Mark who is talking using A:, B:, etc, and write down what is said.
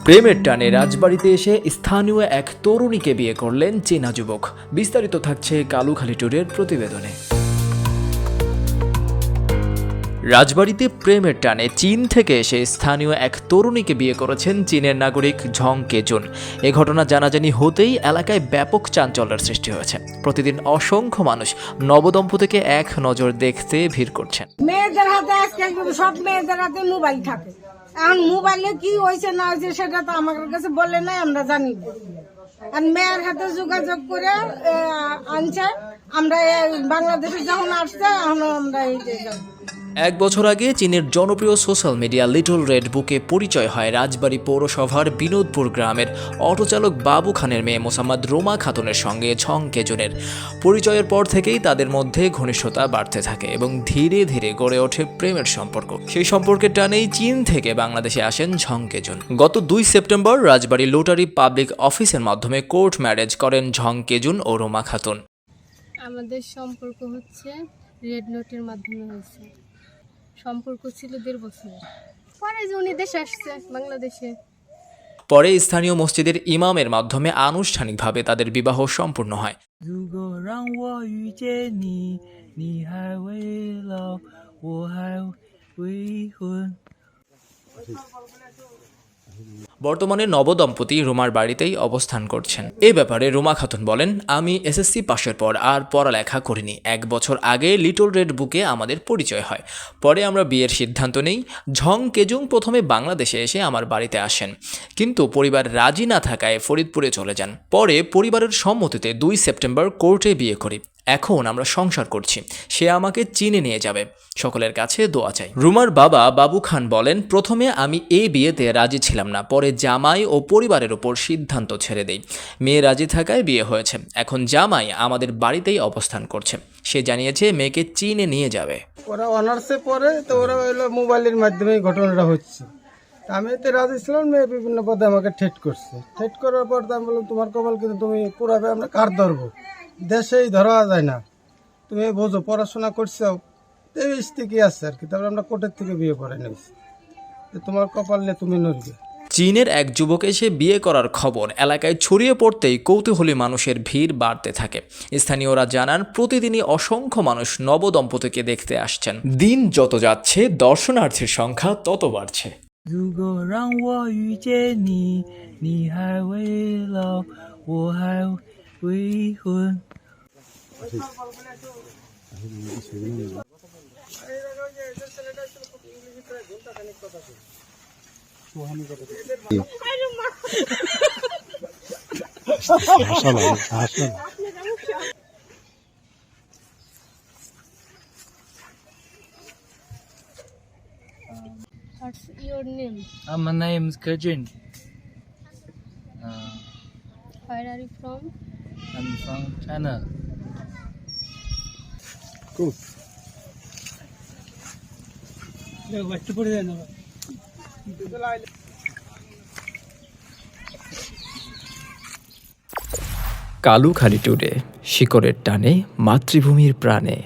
A: প্রেমের টানে রাজবাড়িতে এসে স্থানীয় এক তরুণীকে বিয়ে করলেন চীনা যুবক। বিস্তারিত থাকছে কালুখালী টুডের প্রতিবেদনে। রাজবাড়িতে প্রেমের টানে চীন থেকে এসে স্থানীয় এক তরুণীকে বিয়ে করেছেন চীনের নাগরিক ঝং কেজুন। এ ঘটনা জানাজানি হতেই এলাকায় ব্যাপক চাঞ্চল্যের সৃষ্টি হয়েছে। প্রতিদিন অসংখ্য মানুষ নবদম্পতিকে এক নজর দেখতে ভিড় করছেন।
B: মেয়েদের হাতে আজকাল সব মেয়েদের হাতে মোবাইল থাকে। এখন মোবাইলে কি হয়েছে না হয়েছে সেটা তো আমাদের কাছে বলে নাই, আমরা জানি। আর মেয়ের হাতে যোগাযোগ করে আনছে। আমরা বাংলাদেশে যখন আসছে এখন আমরা এই যে
A: এক বছর আগে চীনের জনপ্রিয় সোশ্যাল মিডিয়া লিটল রেড বুকে পরিচয় হয় রাজবাড়ী পৌরসভার বিনোদপুর গ্রামের অটোচালক বাবু খানের মেয়ে মোসাম্মদ রোমা খাতুনের সঙ্গে ঝং কেজুনের। পরিচয়ের পর থেকেই তাদের মধ্যে ঘনিষ্ঠতা বাড়তে থাকে এবং ধীরে ধীরে গড়ে ওঠে প্রেমের সম্পর্ক। সেই সম্পর্কের টানেই চীন থেকে বাংলাদেশে আসেন ঝং কেজুন। গত 2 সেপ্টেম্বর রাজবাড়ী লোটারি পাবলিক অফিসের মাধ্যমে কোর্ট ম্যারেজ করেন ঝং কেজুন ও রোমা খাতুন।
C: আমাদের সম্পর্ক হচ্ছে রেড নোটের মাধ্যমে হয়েছে। সম্পর্ক ছিল 1.5 বছর। পরে যে উনি দেশে আসছে বাংলাদেশে।
A: পরে স্থানীয় মসজিদের ইমামের মাধ্যমে আনুষ্ঠানিকভাবে তাদের বিবাহ সম্পূর্ণ হয়। বর্তমানে নবদম্পতি রোমার বাড়িতেই অবস্থান করছেন। এ ব্যাপারে রোমা খাতুন বলেন, আমি এসএসসি পাশের পর আর পড়ালেখা করিনি। 1 বছর আগে লিটল রেড বুকে আমাদের পরিচয় হয়। পরে আমরা বিয়ের সিদ্ধান্ত নেই। ঝং কেজুং প্রথমে বাংলাদেশে এসে আমার বাড়িতে আসেন, কিন্তু পরিবার রাজি না থাকায় ফরিদপুরে চলে যান। পরে পরিবারের সম্মতিতে 2 সেপ্টেম্বর কোর্টে বিয়ে করি। এখন আমরা সংসার করছি। সে আমাকে চীনে নিয়ে যাবে। সকলের কাছে দোয়া চাই। রুমার বাবা বাবু খান বলেন, প্রথমে আমি এই বিয়েতে রাজি ছিলাম না। পরে জামাই ও পরিবারের উপর সিদ্ধান্ত ছেড়ে দেই। মেয়ে রাজি থাকায় বিয়ে হয়েছে। এখন জামাই আমাদের বাড়িতেই অবস্থান করছে। সে জানিয়েছে মেয়েকে চীনে নিয়ে যাবে।
D: ওরা অনার্সে পড়ে, তো ওরা হলো মোবাইলের মাধ্যমে ঘটনাটা হচ্ছে। আমি এতে রাজি ছিলাম, মেয়ে বিভিন্ন পদে আমাকে ঠেট করছে। ঠেট করার পর আমি বললাম, তোমার কপাল কিন্তু তুমি পুরাবে, আমরা কার ধরবো, দেশেই ধরা যায় না, তুমি বোঝো, পড়াশোনা করছো, এই কি আছে আর কি। তারপরে আমরা কোর্টের থেকে বিয়ে করে নিয়েছি, তোমার কপাল নিয়ে তুমি নড়বে।
A: চীনের এক যুবক এসে বিয়ে করার খবর এলাকায় ছড়িয়ে পড়তেই কৌতূহলী মানুষের ভিড় বাড়তে থাকে। স্থানীয়রা জানান, প্রতিদিনই অসংখ্য মানুষ নবদম্পতিকে দেখতে আসছেন। দিন যত যাচ্ছে দর্শনার্থীর সংখ্যা তত বাড়ছে।
C: What's your name?
E: My name is Kajun.
C: Where are you from?
E: I'm from China.
D: Cool.
A: Kalukhali today, শিকড়ের টানে মাতৃভূমির প্রাণে।